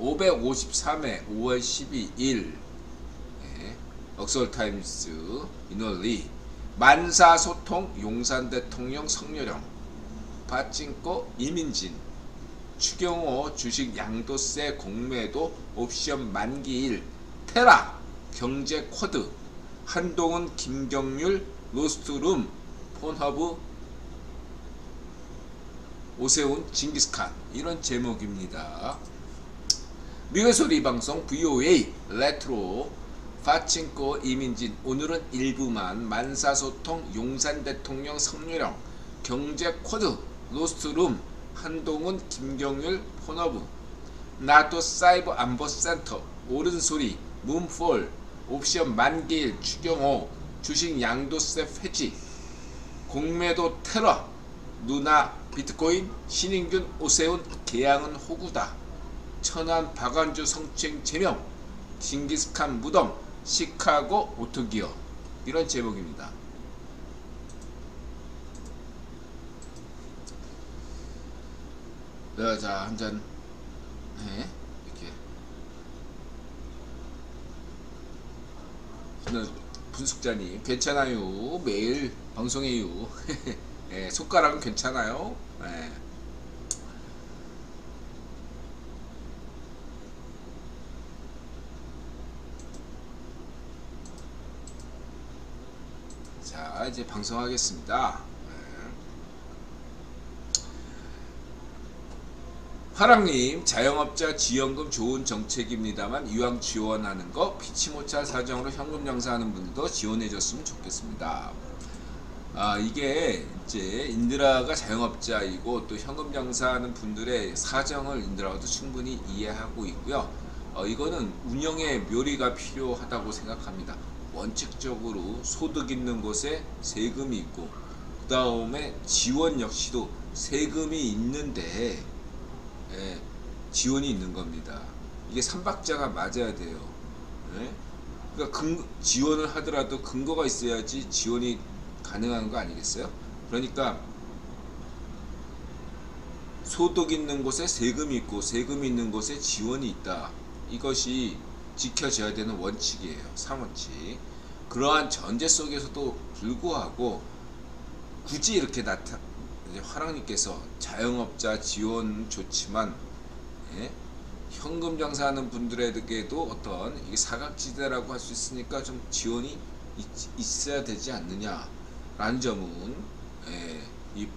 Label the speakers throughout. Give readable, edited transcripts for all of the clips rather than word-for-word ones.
Speaker 1: 553회 5월 12일 럭설타임스 이널리 만사소통 용산 대통령 성렬령 파친코 이민진 추경호 주식 양도세 공매도 옵션 만기일 테라 경제 쿼드 한동훈 김경률 로스트룸 폰허브 오세훈 징기스칸 이런 제목입니다. 미국의 소리 방송 VOA 레트로 파친코 이민진 오늘은 일부만 만사소통 용산 대통령 성렬령 경제 쿼드 로스트룸 한동훈 김경률 폰허브 나토 사이버 안보센터 옳은소리 문폴 옵션 만기일 추경호 주식 양도세 폐지 공매도 테러 누나 비트코인 신인균 오세훈 개항은 호구다 천안 박완주 성추행 제명 징기스칸 무덤 시카고 오토기어 이런 제목입니다. 자 한잔 이렇게 분숙자님 괜찮아요. 매일 방송해요. 손가락은 괜찮아요. 자 이제 방송하겠습니다. 화랑님 자영업자 지원금 좋은 정책입니다만 이왕 지원하는 거 피치 못할 사정으로 현금 장사하는 분들도 지원해줬으면 좋겠습니다. 이게 이제 인드라가 자영업자이고 또 현금 장사하는 분들의 사정을 인드라도 충분히 이해하고 있고요. 이거는 운영의 묘리가 필요하다고 생각합니다. 원칙적으로 소득 있는 곳에 세금이 있고 그 다음에 지원 역시도 세금이 있는데 지원이 있는 겁니다. 이게 삼박자가 맞아야 돼요. 그러니까 지원을 하더라도 근거가 있어야지 지원이 가능한 거 아니겠어요? 그러니까 소득 있는 곳에 세금이 있고 세금이 있는 곳에 지원이 있다. 이것이 지켜져야 되는 원칙이에요. 3원칙. 그러한 전제 속에서도 불구하고 굳이 이렇게 화랑님께서 자영업자 지원 좋지만 현금 장사하는 분들에게도 어떤 이게 사각지대라고 할 수 있으니까 좀 지원이 있어야 되지 않느냐 라는 점은 이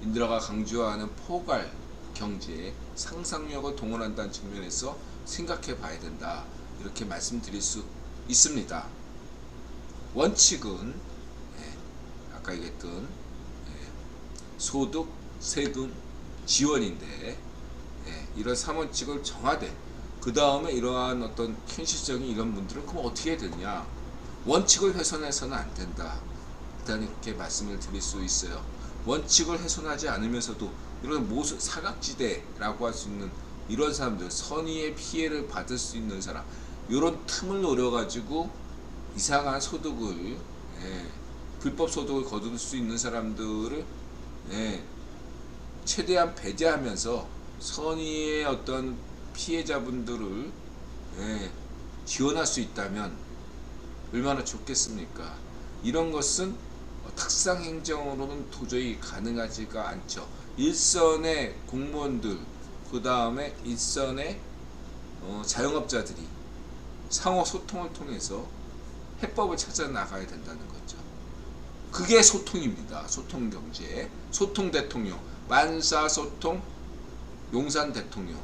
Speaker 1: 인드라가 강조하는 포괄 경제 상상력을 동원한다는 측면에서 생각해 봐야 된다 이렇게 말씀드릴 수 있습니다. 원칙은 아까 얘기했던 소득, 세금, 지원인데 이런 3원칙을 정하되 그 다음에 이러한 어떤 현실적인 이런 분들은 그럼 어떻게 해야 되냐 원칙을 훼손해서는 안 된다. 일단 이렇게 말씀을 드릴 수 있어요. 원칙을 훼손하지 않으면서도 이런 사각지대라고 할 수 있는 이런 사람들 선의의 피해를 받을 수 있는 사람 이런 틈을 노려가지고 이상한 소득을 불법 소득을 거둘 수 있는 사람들을 최대한 배제하면서 선의의 어떤 피해자분들을 지원할 수 있다면 얼마나 좋겠습니까? 이런 것은 탁상행정으로는 도저히 가능하지가 않죠. 일선의 공무원들 그 다음에 일선의 자영업자들이 상호 소통을 통해서 해법을 찾아 나가야 된다는 거죠. 그게 소통입니다. 소통경제, 소통대통령, 만사소통 용산 대통령.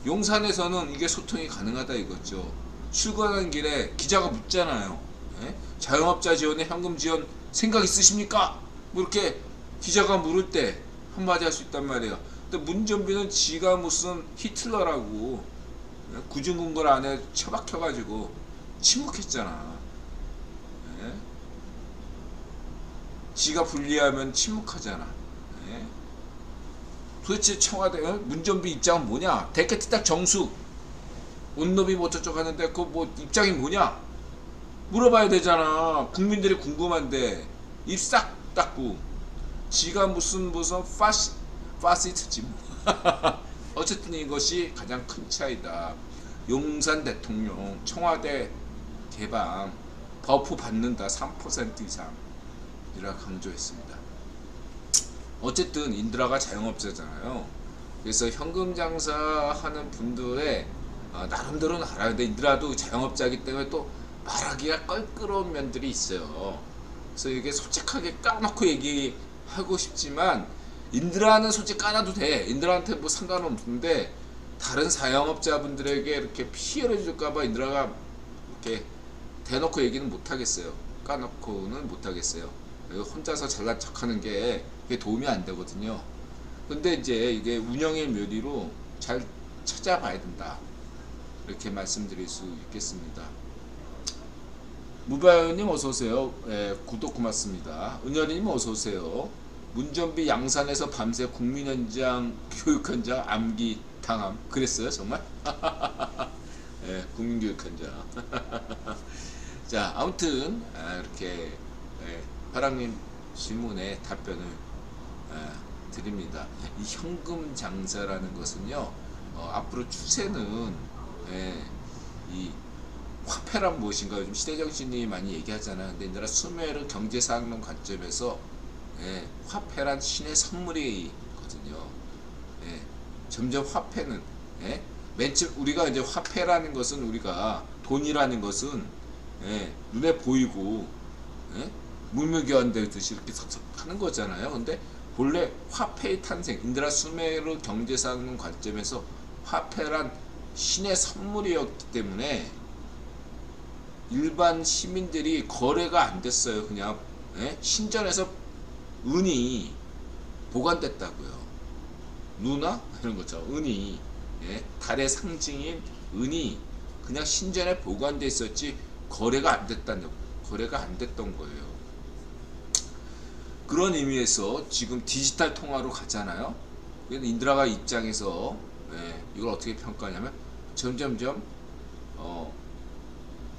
Speaker 1: 용산에서는 이게 소통이 가능하다 이거죠. 출근하는 길에 기자가 묻잖아요. 자영업자 지원에 현금 지원 생각 있으십니까? 뭐 이렇게 기자가 물을 때 한마디 할 수 있단 말이에요. 근데 문전비는 지가 무슨 히틀러라고 구중궁궐 안에 처박혀가지고 침묵했잖아. 지가 불리하면 침묵하잖아. 도대체 청와대 문전비 입장은 뭐냐? 데케티딱 정수 온노비 뭐 저쪽 하는데 그 뭐 입장이 뭐냐? 물어봐야 되잖아. 국민들이 궁금한데 입 싹 닫고 지가 무슨 파시스트지 뭐. 어쨌든 이것이 가장 큰 차이다. 용산 대통령 청와대 개방 버프 받는다 3% 이상 이라 강조했습니다. 어쨌든 인드라가 자영업자잖아요. 그래서 현금 장사하는 분들의 나름대로는 알아요. 근데 인드라도 자영업자이기 때문에 또 말하기가 껄끄러운 면들이 있어요. 그래서 이게 솔직하게 까놓고 얘기하고 싶지만 인드라는 솔직히 까놔도 돼. 인드라한테 뭐 상관은 없는데 다른 자영업자분들에게 이렇게 피해를 줄까봐 인드라가 이렇게 대놓고 얘기는 못하겠어요. 까놓고는 못하겠어요. 혼자서 잘난 척하는 게 그게 도움이 안 되거든요. 근데 이제 이게 운영의 묘리로 잘 찾아봐야 된다. 이렇게 말씀드릴 수 있겠습니다. 무바요님 어서오세요. 예, 구독 고맙습니다. 은열이님 어서오세요. 문전비 양산에서 밤새 국민현장 교육현장 암기 당함. 그랬어요 정말? 예, 국민교육현장. 자, 아무튼 이렇게 파랑님 질문에 답변을 드립니다. 이 현금 장사라는 것은요, 앞으로 추세는 이 화폐란 무엇인가 요즘 시대정신이 많이 얘기하잖아요. 근데 이제는 수메르 경제사학론 관점에서 화폐란 신의 선물이거든요. 점점 화폐는 맨 처음 우리가 이제 화폐라는 것은 우리가 돈이라는 것은 눈에 보이고 물물교환되듯이 이렇게 하는 거잖아요. 근데 본래 화폐의 탄생, 인드라 수메르 경제사학론 관점에서 화폐란 신의 선물이었기 때문에 일반 시민들이 거래가 안 됐어요. 그냥 신전에서 은이 보관됐다고요. 누나 이런 거죠. 은이 달의 상징인 은이 그냥 신전에 보관돼 있었지 거래가 안 됐던 거예요. 그런 의미에서 지금 디지털 통화로 가잖아요. 인드라가 입장에서 이걸 어떻게 평가하냐면 점점점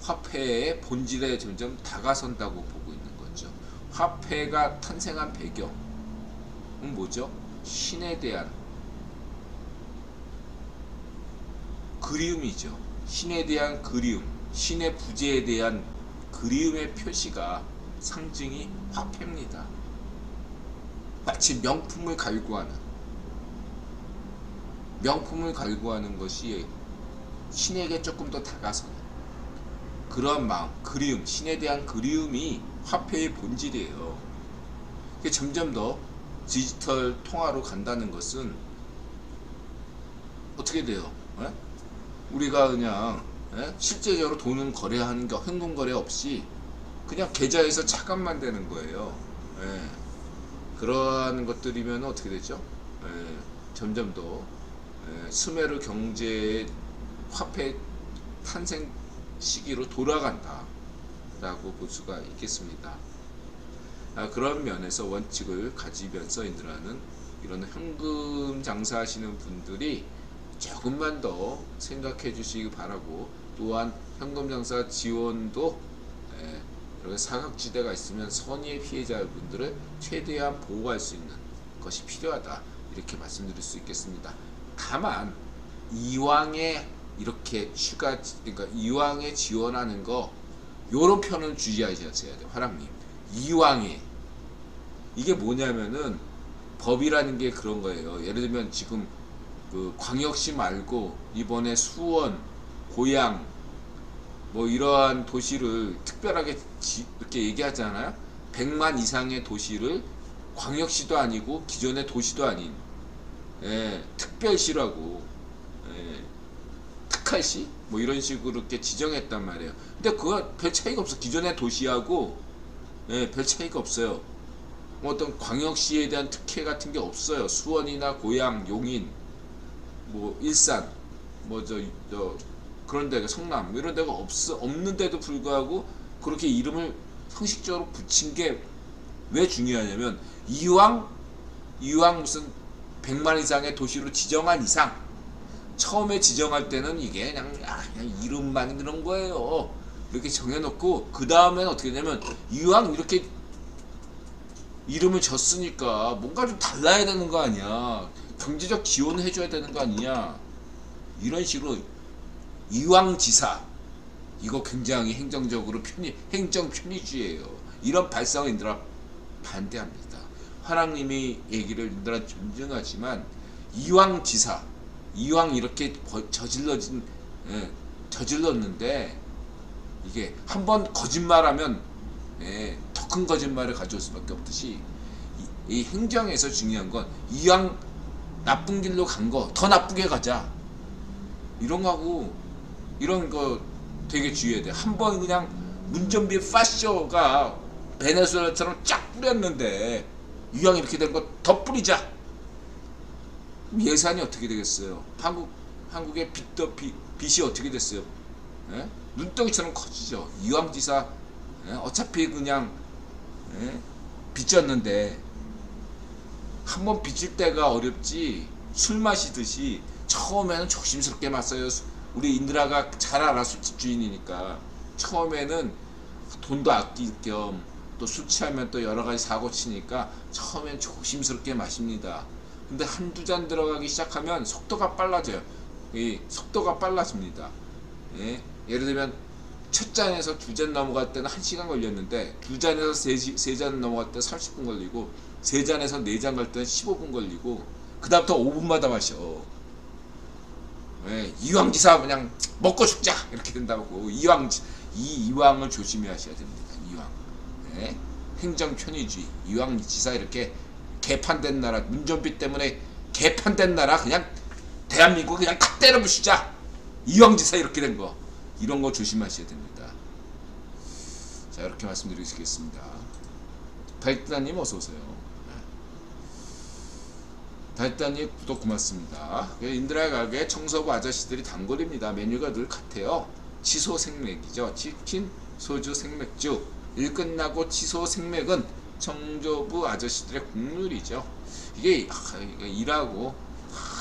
Speaker 1: 화폐의 본질에 점점 다가선다고 보고 있는 거죠. 화폐가 탄생한 배경은 뭐죠? 신에 대한 그리움이죠. 신에 대한 그리움, 신의 부재에 대한 그리움의 표시가 상징이 화폐입니다. 마치 명품을 갈구하는 것이 신에게 조금 더 다가서는 그런 마음, 그리움, 신에 대한 그리움이 화폐의 본질이에요. 점점 더 디지털 통화로 간다는 것은 어떻게 돼요? 우리가 그냥 실제적으로 돈은 거래하는 게 현금 거래 없이 그냥 계좌에서 차감만 되는 거예요. 그러한 것들이면 어떻게 되죠? 점점 더 수메르 경제의 화폐 탄생 시기로 돌아간다 라고 볼 수가 있겠습니다. 그런 면에서 원칙을 가지면서 인드라는 이런 현금 장사하시는 분들이 조금만 더 생각해 주시기 바라고, 또한 현금 장사 지원도 이렇게 사각지대가 있으면 선의의 피해자분들을 최대한 보호할 수 있는 것이 필요하다, 이렇게 말씀드릴 수 있겠습니다. 다만 이왕에 이렇게 그러니까 이왕에 지원하는 거, 요런 편은 주의하셔야 돼요. 화랑님, 이왕에 이게 뭐냐면은 법이라는 게 그런 거예요. 예를 들면 지금 그 광역시 말고 이번에 수원, 고양 뭐 이러한 도시를 특별하게 이렇게 얘기하잖아요. 100만 이상의 도시를 광역시도 아니고 기존의 도시도 아닌 특별시라고, 특할시 뭐 이런 식으로 이렇게 지정했단 말이에요. 근데 그거 별 차이가 없어. 기존의 도시하고 별 차이가 없어요. 뭐 어떤 광역시에 대한 특혜 같은 게 없어요. 수원이나 고양, 용인, 뭐 일산, 뭐 저 그런 데가 성남 이런 데가 없는데도 불구하고 그렇게 이름을 형식적으로 붙인 게 왜 중요하냐면, 이왕 무슨 100만 이상의 도시로 지정한 이상, 처음에 지정할 때는 이게 그냥 이름만 그런 거예요. 이렇게 정해놓고 그 다음에는 어떻게 되냐면, 이왕 이렇게 이름을 줬으니까 뭔가 좀 달라야 되는 거 아니야. 경제적 지원을 해줘야 되는 거 아니냐, 이런 식으로. 이왕지사 이거 굉장히 행정적으로 행정 편의주의예요. 이런 발상을 인들아 반대합니다. 화랑님이 얘기를 인들아 존중하지만 이왕지사, 이왕 이렇게 저질렀는데 이게 한번 거짓말하면 더 큰 거짓말을 가져올 수밖에 없듯이 이 행정에서 중요한 건 이왕 나쁜 길로 간 거 더 나쁘게 가자, 이런 거하고 이런 거 되게 주의해야 돼. 한번 그냥 문전비 파쇼가 베네수엘라처럼 쫙 뿌렸는데 이왕 이렇게 된 거 더 뿌리자. 예산이 어떻게 되겠어요? 한국의 빚이 어떻게 됐어요? 눈덩이처럼 커지죠. 이왕지사 어차피 그냥 빚졌는데 한번 빚질 때가 어렵지, 술 마시듯이 처음에는 조심스럽게 마셔요. 우리 인드라가 잘 알아, 술집 주인이니까. 처음에는 돈도 아낄 겸 또 술 취하면 또 여러 가지 사고 치니까 처음엔 조심스럽게 마십니다. 근데 한두 잔 들어가기 시작하면 속도가 빨라져요. 속도가 빨라집니다. 예를 들면 첫 잔에서 두 잔 넘어갈 때는 1시간 걸렸는데 두 잔에서 세 잔 넘어갈 때 30분 걸리고 세 잔에서 네 잔 갈 때는 15분 걸리고 그 다음부터 5분마다 마셔. 이왕지사 그냥 먹고 죽자 이렇게 된다고. 이왕을 조심히 하셔야 됩니다. 이왕. 행정 편의주의, 이왕지사 이렇게 개판된 나라, 문전비 때문에 개판된 나라 그냥 대한민국 그냥 탁 때려 부수자, 이왕지사 이렇게 된 거, 이런 거 조심하셔야 됩니다. 자, 이렇게 말씀드리겠습니다. 달따님 어서오세요. 달따님 구독 고맙습니다. 인드라 가게 청소부 아저씨들이 단골입니다. 메뉴가 늘 같아요. 치소 생맥이죠. 치킨, 소주, 생맥주. 일 끝나고 치소 생맥은 청소부 아저씨들의 국룰이죠. 이게 일하고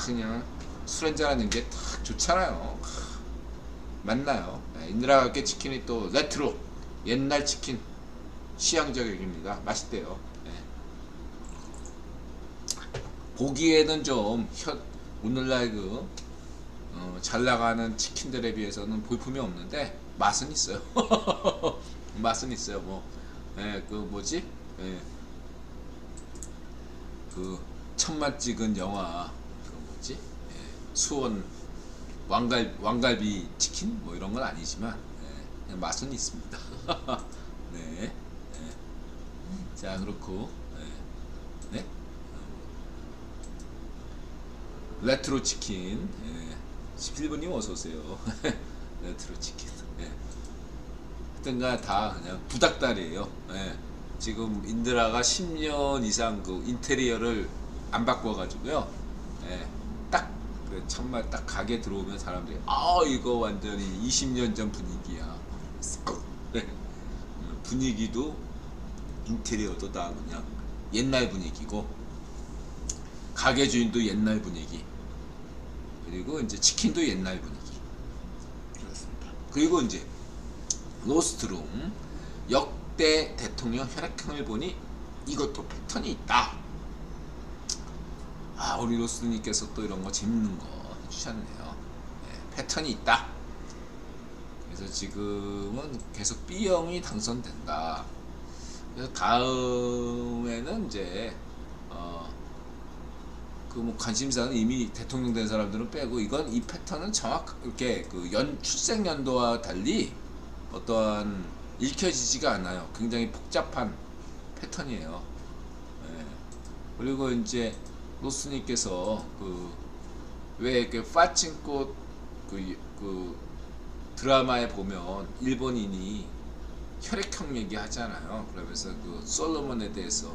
Speaker 1: 그냥 술 한잔하는 게 딱 좋잖아요. 맞나요? 인드라 가게 치킨이 또 레트로 옛날 치킨 시향 저격입니다. 맛있대요. 보기에는 좀 오늘날 잘 나가는 치킨들에 비해서는 볼품이 없는데 맛은 있어요. 맛은 있어요. 천만 찍은 영화 수원 왕갈비 치킨 뭐 이런 건 아니지만 그냥 맛은 있습니다. 네. 자, 그렇고 레트로 치킨 11번님 어서오세요. 레트로 치킨 하여튼가 다 그냥 부닥다리에요. 지금 인드라가 10년 이상 그 인테리어를 안 바꿔가지고요. 정말 딱 가게 들어오면 사람들이 이거 완전히 20년 전 분위기야. 분위기도 인테리어도 다 그냥 옛날 분위기고 가게 주인도 옛날 분위기, 그리고 이제 치킨도 옛날 분위기. 그렇습니다. 그리고 이제 로스트룸 역대 대통령 혈액형을 보니 이것도 패턴이 있다. 우리 로스님께서 또 이런 거 재밌는 거 해주셨네요. 패턴이 있다. 그래서 지금은 계속 B형이 당선된다. 그래서 다음에는 이제 관심사는 이미 대통령 된 사람들은 빼고, 이건 이 패턴은 이렇게 출생 연도와 달리 어떠한 읽혀지지가 않아요. 굉장히 복잡한 패턴이에요. 그리고 이제 로스님께서 왜 파친코 드라마에 보면 일본인이 혈액형 얘기 하잖아요. 그러면서 솔로몬에 대해서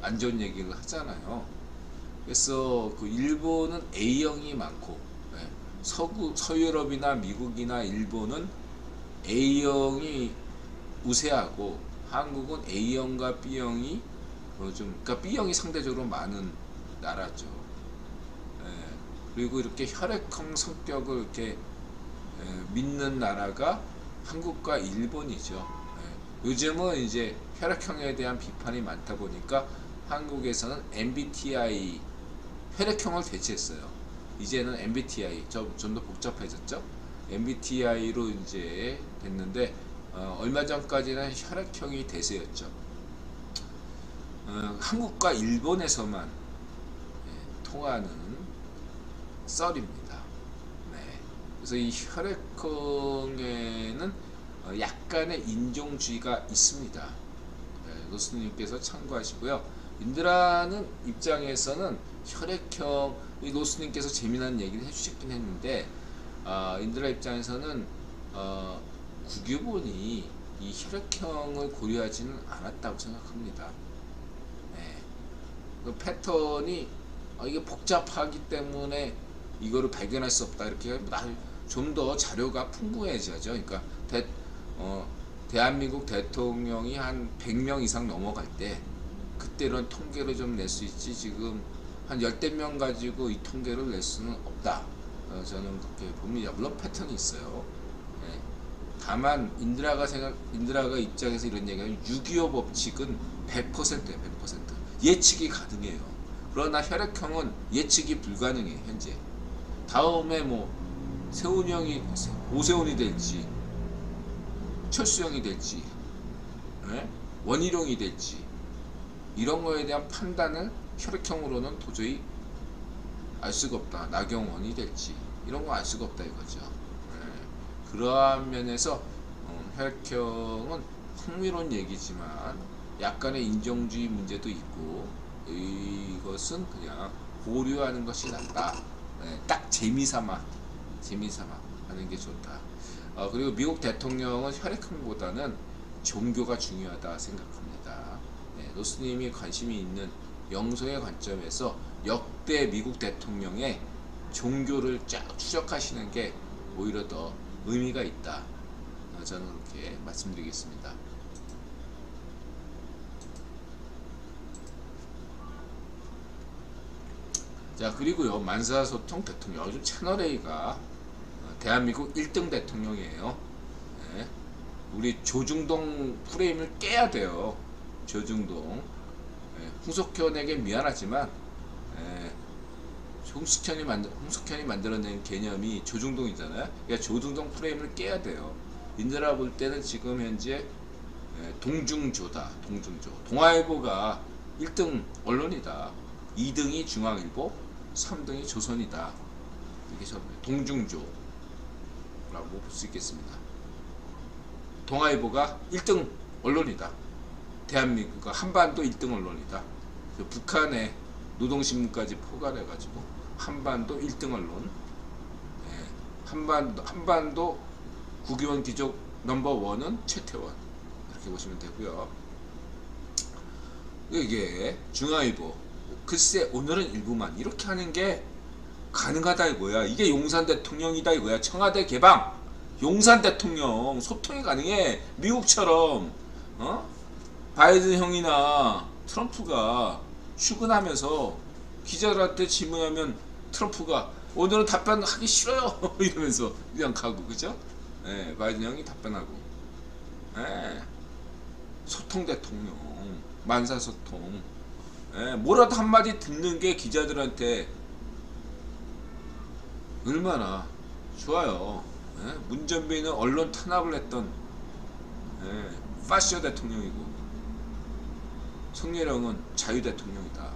Speaker 1: 안 좋은 얘기를 하잖아요. 그래서 일본은 A형이 많고 서유럽이나 미국이나 일본은 A형이 우세하고 한국은 A형과 B형이 그러니까 B형이 상대적으로 많은 나라죠. 그리고 이렇게 혈액형 성격을 이렇게 믿는 나라가 한국과 일본이죠. 요즘은 이제 혈액형에 대한 비판이 많다 보니까 한국에서는 MBTI 혈액형을 대체했어요. 이제는 MBTI 좀 더 복잡해졌죠. MBTI로 이제 됐는데 얼마 전까지는 혈액형이 대세였죠. 한국과 일본에서만 통하는 썰입니다. 네. 그래서 이 혈액형에는 약간의 인종주의가 있습니다. 네, 노스님께서 참고하시고요. 인드라는 입장에서는 혈액형, 노스님께서 재미난 얘기를 해주셨긴 했는데 인드라 입장에서는 구규본이 이 혈액형을 고려하지는 않았다고 생각합니다. 네. 그 패턴이 이게 복잡하기 때문에 이거를 발견할 수 없다 이렇게 좀 더 자료가 풍부해져야죠. 그러니까 대한민국 대통령이 한 100명 이상 넘어갈 때 그때는 통계를 좀 낼 수 있지, 지금 한 10대 명 가지고 이 통계를 낼 수는 없다. 저는 그렇게 봅니다. 물론 패턴이 있어요. 네. 다만 인드라가 입장에서 이런 얘기하면 6.25 법칙은 100%예요. 100%. 예측이 가능해요. 그러나 혈액형은 예측이 불가능해. 현재 다음에 뭐 세훈이 형이 오세훈이 될지, 철수형이 될지, 네? 원희룡이 될지, 이런 거에 대한 판단을 혈액형으로는 도저히 알 수가 없다. 나경원이 될지 이런 거 알 수가 없다 이거죠. 네. 그러한 면에서 혈액형은 흥미로운 얘기지만 약간의 인종주의 문제도 있고, 이것은 그냥 보류하는 것이 낫다. 네. 딱 재미삼아 하는 게 좋다. 그리고 미국 대통령은 혈액형보다는 종교가 중요하다 생각합니다. 네, 노스님이 관심이 있는 영성의 관점에서 역대 미국 대통령의 종교를 쫙 추적하시는 게 오히려 더 의미가 있다. 저는 그렇게 말씀드리겠습니다. 자, 그리고요, 만사소통 대통령, 요즘 채널A가 대한민국 1등 대통령이에요. 네. 우리 조중동 프레임을 깨야 돼요. 조중동. 네. 홍석현에게 미안하지만 홍석현이 만들어낸 개념이 조중동이잖아요. 그러니까 조중동 프레임을 깨야 돼요. 인드라 볼 때는 지금 현재 동중조다. 동중조. 동아일보가 1등 언론이다. 2등이 중앙일보, 3등이 조선이다. 이게 동중조 라고 볼 수 있겠습니다. 동아일보가 1등 언론이다. 대한민국 한반도 1등 언론이다. 북한의 노동신문까지 포괄해가지고 한반도 1등 언론, 한반도 국유원 귀족 넘버1은 최태원, 이렇게 보시면 되고요. 이게 중앙일보, 글쎄 오늘은 일부만, 이렇게 하는 게 가능하다 이거야. 이게 용산 대통령이다 이거야. 청와대 개방, 용산 대통령, 소통이 가능해. 미국처럼 바이든 형이나 트럼프가 출근하면서 기자들한테 질문하면 트럼프가 오늘은 답변하기 싫어요 이러면서 그냥 가고, 그죠? 네, 바이든 형이 답변하고. 네, 소통 대통령, 만사소통. 네, 뭐라도 한마디 듣는 게 기자들한테 얼마나 좋아요. 네? 문전비는 언론 탄압을 했던 파쇼 대통령이고, 성렬형은 자유 대통령이다.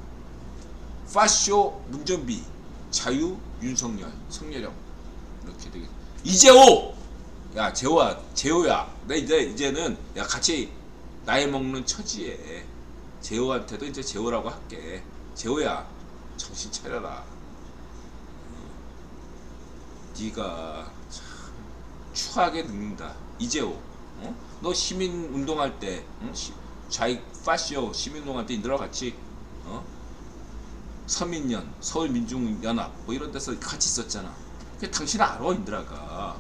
Speaker 1: 파쇼 문전비, 자유 윤석열, 성렬형, 이렇게 되겠. 이재호, 야 재호야, 나 이제는 야 같이 나이 먹는 처지에 재호한테도 이제 재호라고 할게. 재호야, 정신 차려라. 네가 참 추하게 늙는다. 이재호, 너 시민 운동할 때, 좌익 파시오 시민 운동할 때 인드라 같이 서민연, 서울민중연합 뭐 이런 데서 같이 있었잖아. 그게 당신 알아, 인드라가.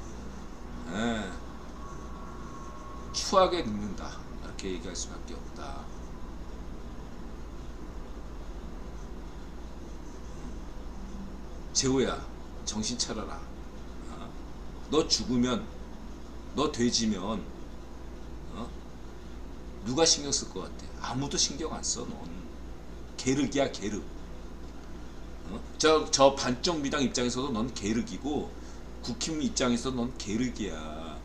Speaker 1: 추하게 늙는다, 이렇게 얘기할 수밖에 없다. 재호야, 정신 차려라. 너 죽으면, 너 돼지면 누가 신경 쓸 것 같아? 아무도 신경 안 써. 넌 게륵이야, 게륵. 저 반쪽 미당 입장에서도 넌 게르기고 국힘 입장에서도 넌 게르기야.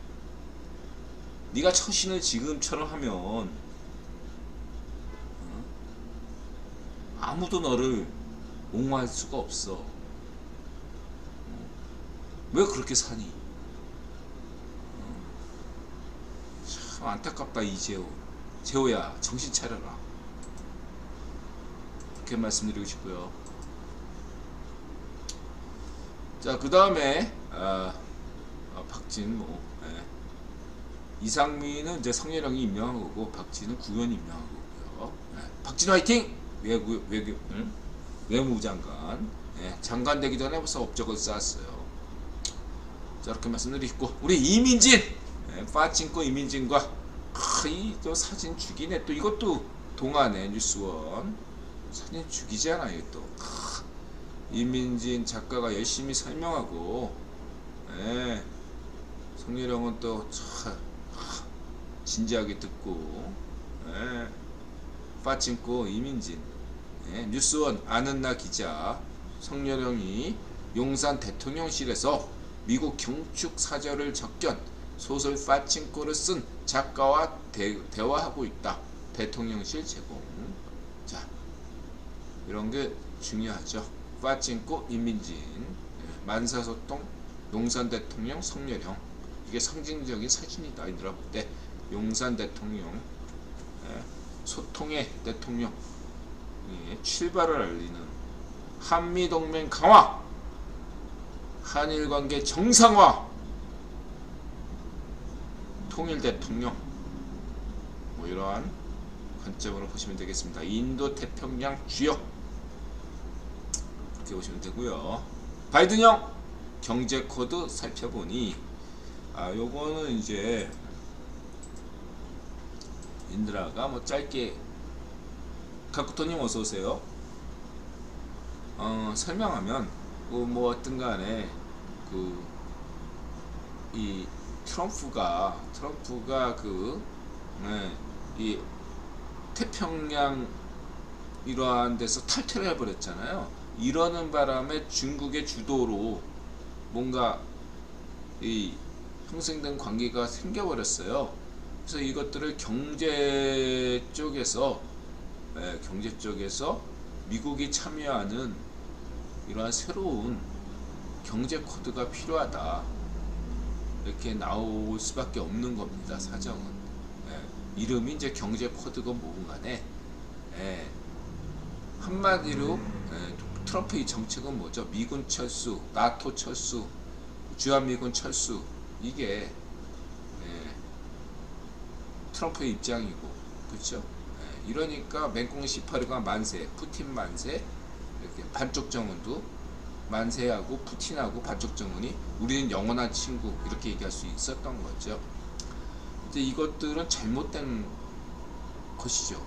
Speaker 1: 네가 처신을 지금처럼 하면 아무도 너를 옹호할 수가 없어. 왜 그렇게 사니? 참 안타깝다. 이재호, 재호야 정신 차려라. 이렇게 말씀드리고 싶고요. 자, 그 다음에 박진모, 이상민은 이제 성렬형이 임명한 거고 박진은 구현이 임명한 거고요. 박진 화이팅! 외무부 장관, 장관 되기 전에 벌써 업적을 쌓았어요. 자, 이렇게 말씀드리고 우리 이민진, 파친코 이민진과 이저 사진 죽이네. 또 이것도 동안에 뉴스원 사진 죽이잖아요. 또 이민진 작가가 열심히 설명하고, 성렬형은 또 진지하게 듣고, 파친코 이민진, 뉴스원 아는나 기자, 성렬형이 용산 대통령실에서 미국 경축 사절을 적견 소설 파친코를 쓴 작가와 대화하고 있다. 대통령실 제공. 자, 이런 게 중요하죠. 파친코 이민진, 만사소통 용산 대통령 성렬형, 이게 상징적인 사진이다. 이들아 볼 때 용산 대통령, 소통의 대통령, 출발을 알리는 한미동맹 강화, 한일관계 정상화, 통일 대통령, 뭐 이러한 관점으로 보시면 되겠습니다. 인도 태평양 주역, 이렇게 보시면 되고요. 바이든형 경제 코드 살펴보니, 요거는 이제 인드라가 뭐 짧게, 가쿠토님 어서 오세요. 설명하면 뭐 어떤 간에 이 트럼프가 이 태평양 이러한 데서 탈퇴를 해버렸잖아요. 이러는 바람에 중국의 주도로 뭔가 이 형성된 관계가 생겨버렸어요. 그래서 이것들을 경제 쪽에서 미국이 참여하는 이러한 새로운 경제 코드가 필요하다. 이렇게 나올 수밖에 없는 겁니다. 사정은. 이름이 이제 경제 코드건 뭐건 간에, 한마디로 트럼프의 정책은 뭐죠? 미군 철수, 나토 철수, 주한미군 철수, 이게 트럼프의 입장이고, 그렇죠? 이러니까 맹꽁 18호가 만세, 푸틴 만세, 이렇게 반쪽 정원도 만세하고 푸틴하고 반쪽 정원이 우리는 영원한 친구, 이렇게 얘기할 수 있었던 거죠. 이제 이것들은 잘못된 것이죠.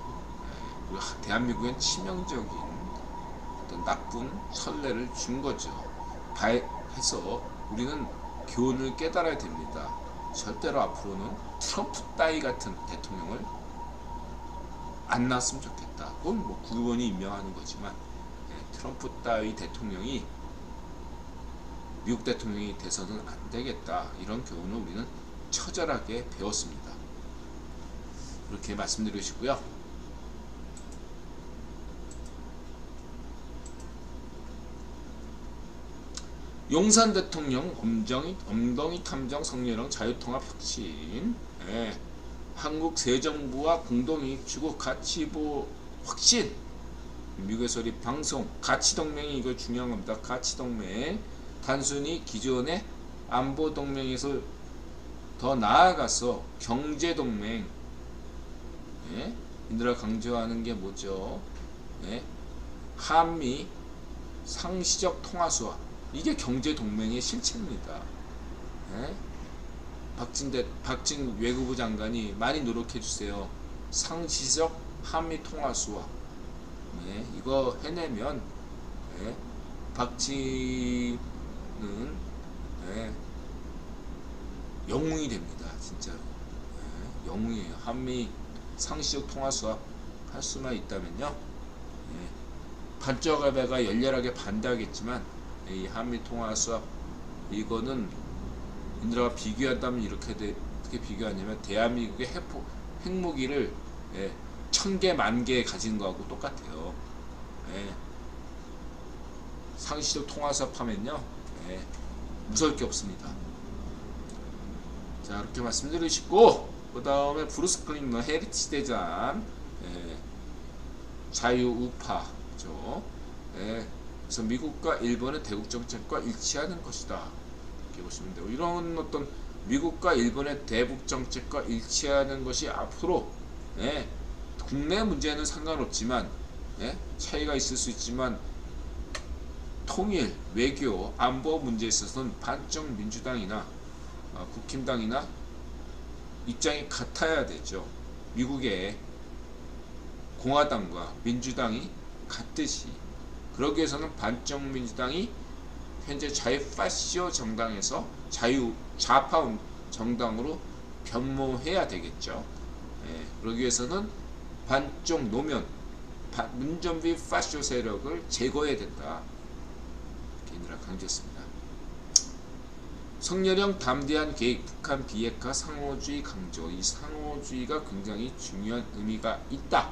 Speaker 1: 우리 대한민국엔 치명적인 어떤 나쁜 선례를 준 거죠. 해서 우리는 교훈을 깨달아야 됩니다. 절대로 앞으로는 트럼프 따위 같은 대통령을 안 낳았으면 좋겠다. 그건 뭐 국원이 임명하는 거지만, 트럼프 따위 대통령이 미국 대통령이 돼서는 안 되겠다. 이런 교훈을 우리는 처절하게 배웠습니다. 이렇게 말씀드리고 싶고요. 용산 대통령 엉덩이 탐정 성렬형 자유통합 혁신, 한국 새 정부와 공동이익 추구 가치보 확신, 미국에서 우리 방송 가치동맹이 이거 중요한 겁니다. 가치동맹, 단순히 기존의 안보동맹에서 더 나아가서 경제동맹, 인드라 강조하는 게 뭐죠? 한미 상시적 통화수와, 이게 경제동맹의 실체입니다. 박진 외교부 장관이 많이 노력해 주세요. 상시적 한미 통화수와, 이거 해내면 박진은 영웅이 됩니다. 진짜로. 영웅이에요. 한미 상시적 통화 수합 할 수만 있다면요, 반쪽알배가 열렬하게 반대하겠지만 이 한미 통화 수합 이거는 인들아가 비교한다면 어떻게 비교하냐면 대한민국의 핵무기를 1000개, 10,000개 가진 거하고 똑같아요. 예. 상시적 통화 수합 하면요, 무서울 게 없습니다. 자, 이렇게 말씀드리시고, 그 다음에 브루스 클린너 헤리티지 대전, 자유 우파죠. 그래서 미국과 일본의 대국 정책과 일치하는 것이다. 이렇게 보시면 되고, 이런 어떤 미국과 일본의 대북 정책과 일치하는 것이 앞으로 국내 문제는 상관없지만 차이가 있을 수 있지만 통일, 외교, 안보 문제에 있어서는 반쪽 민주당이나 국힘당이나 입장이 같아야 되죠. 미국의 공화당과 민주당이 같듯이. 그러기 위해서는 반쪽 민주당이 현재 자유파시오 정당에서 좌파 정당으로 변모해야 되겠죠. 그러기 위해서는 반쪽 노면, 문전비 파시오 세력을 제거해야 된다. 이렇게 강조했습니다. 성렬형 담대한 계획, 북한 비핵화, 상호주의 강조. 이 상호주의가 굉장히 중요한 의미가 있다.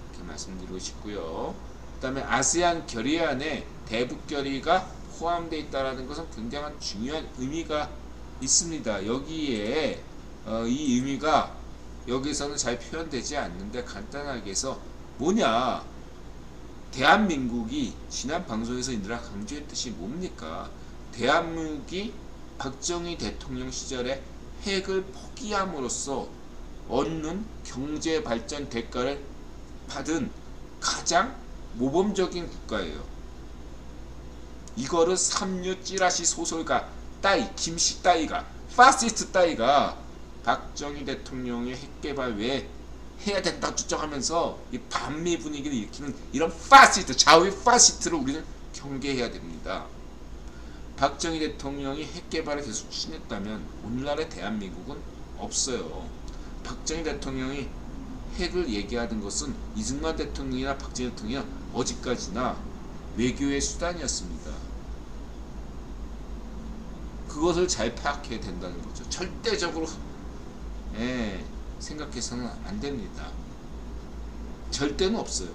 Speaker 1: 이렇게 말씀드리고 싶고요. 그 다음에 아세안 결의안에 대북 결의가 포함되어 있다는 것은 굉장한 중요한 의미가 있습니다. 여기에 이 의미가 여기서는 잘 표현되지 않는데 간단하게 해서 뭐냐, 대한민국이 지난 방송에서 인들아 강조했듯이 뭡니까? 대한민국이 박정희 대통령 시절에 핵을 포기함으로써 얻는 경제 발전 대가를 받은 가장 모범적인 국가예요. 이거를 삼류 찌라시 소설가 김씨 따위가, 파시스트 따위가 박정희 대통령의 핵개발 왜 해야 된다고 주장하면서 이 반미 분위기를 일으키는 이런 파시스트, 좌우 파시스트를 우리는 경계해야 됩니다. 박정희 대통령이 핵개발을 계속 추진했다면 오늘날의 대한민국은 없어요. 박정희 대통령이 핵을 얘기하던 것은 이승만 대통령이나 박정희 대통령이 어디까지나 외교의 수단이었습니다. 그것을 잘 파악해야 된다는 거죠. 절대적으로 생각해서는 안 됩니다. 절대는 없어요.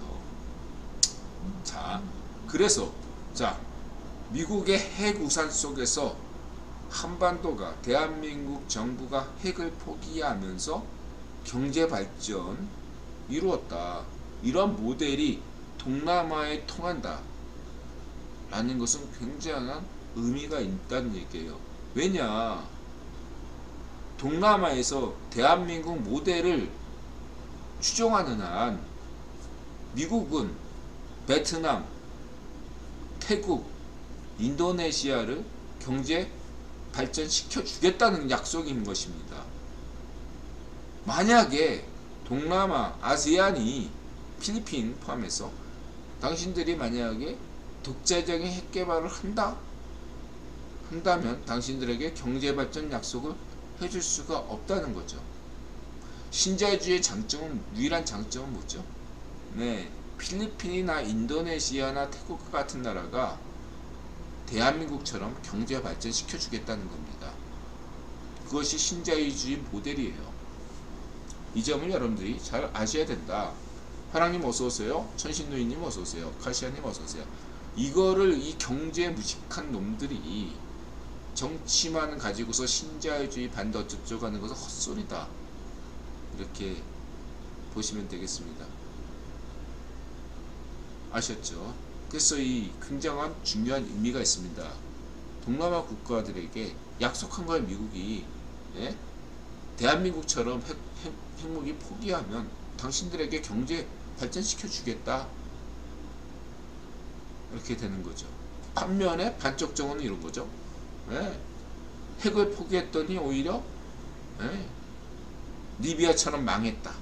Speaker 1: 자, 그래서 미국의 핵 우산 속에서 한반도가, 대한민국 정부가 핵을 포기하면서 경제 발전 이루었다. 이런 모델이 동남아에 통한다 라는 것은 굉장한 의미가 있다는 얘기예요. 왜냐, 동남아에서 대한민국 모델을 추종하는 한 미국은 베트남, 태국, 인도네시아를 경제 발전시켜 주겠다는 약속인 것입니다. 만약에 동남아, 아세안이 필리핀 포함해서 당신들이 만약에 독자적인 핵개발을 한다면 당신들에게 경제발전 약속을 해줄 수가 없다는 거죠. 신자유주의의 유일한 장점은 뭐죠? 필리핀이나 인도네시아나 태국 같은 나라가 대한민국처럼 경제 발전시켜 주겠다는 겁니다. 그것이 신자유주의 모델이에요. 이 점을 여러분들이 잘 아셔야 된다. 화랑님 어서오세요. 천신누이님 어서오세요. 카시아님 어서오세요. 이거를 이 경제 무식한 놈들이 정치만 가지고서 신자유주의 반대 어쩌고 하는 것은 헛소리다. 이렇게 보시면 되겠습니다. 아셨죠? 그래서 이 굉장한 중요한 의미가 있습니다. 동남아 국가들에게 약속한 거예요. 미국이 대한민국처럼 핵무기 포기하면 당신들에게 경제 발전시켜 주겠다. 이렇게 되는 거죠. 반면에 반쪽 정언은 이런 거죠. 핵을 포기했더니 오히려 리비아처럼 망했다.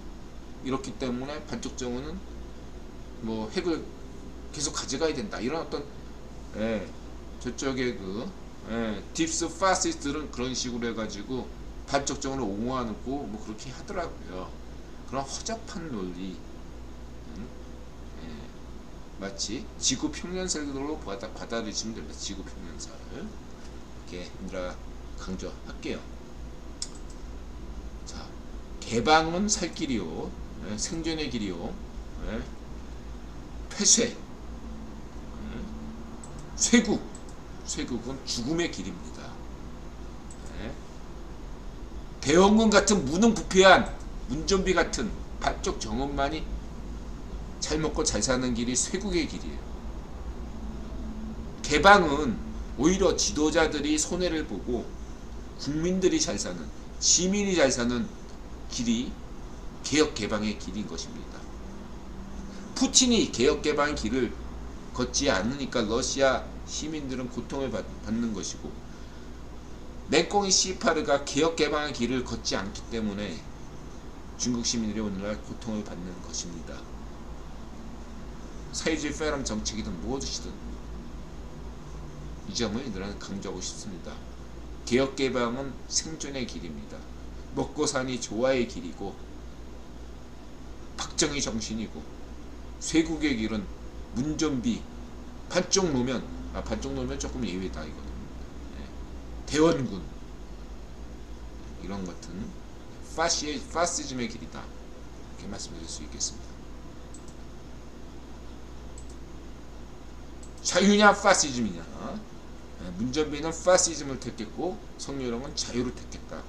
Speaker 1: 이렇기 때문에 반쪽 정언은 뭐 핵을 계속 가져가야 된다. 이런 어떤 저쪽에 딥스 파시스트들은 그런 식으로 해가지고 반쪽 정언을 옹호하고 뭐 그렇게 하더라고요. 그런 허접한 논리. 마치 지구 평면설로 받아들이시면 됩니다. 지구 평면설. 이렇게 얘들아 강조할게요. 자, 개방은 살 길이요, 생존의 길이요, 폐쇄, 쇄국은 죽음의 길입니다. 대원군 같은 무능부패한 문좀비 같은 반쪽 정원만이 잘 먹고 잘 사는 길이 쇄국의 길이에요. 개방은 오히려 지도자들이 손해를 보고 국민들이 잘 사는, 시민이 잘 사는 길이 개혁 개방의 길인 것입니다. 푸틴이 개혁 개방의 길을 걷지 않으니까 러시아 시민들은 고통을 받는 것이고, 맹꽁이 시파르가 개혁 개방의 길을 걷지 않기 때문에 중국 시민들이 오늘날 고통을 받는 것입니다. 사회주의 페럼 정책이든 무엇이든 이 점을 이들은 강조하고 싶습니다. 개혁 개방은 생존의 길입니다. 먹고 사니 조화의 길이고, 박정희 정신이고, 쇄국의 길은 문좀비, 반쪽 노면 조금 예외다 이거든요. 대원군, 이런 것은 파시즘의 길이다, 이렇게 말씀드릴 수 있겠습니다. 자유냐 파시즘이냐? 문전비는 파시즘을 택했고 성렬형은 자유를 택했다.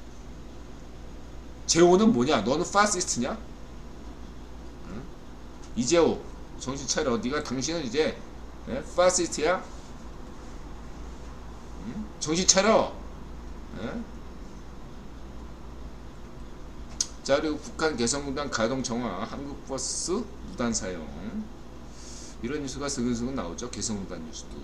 Speaker 1: 제호는 뭐냐? 너는 파시스트냐? 응? 이재호 정신 차려. 네가 당신은 이제 파시스트야? 응? 정신 차려. 응? 자, 그리고 북한 개성공단 가동 정화, 한국버스 무단 사용, 이런 뉴스가 스근스근 나오죠. 개성공단 뉴스도.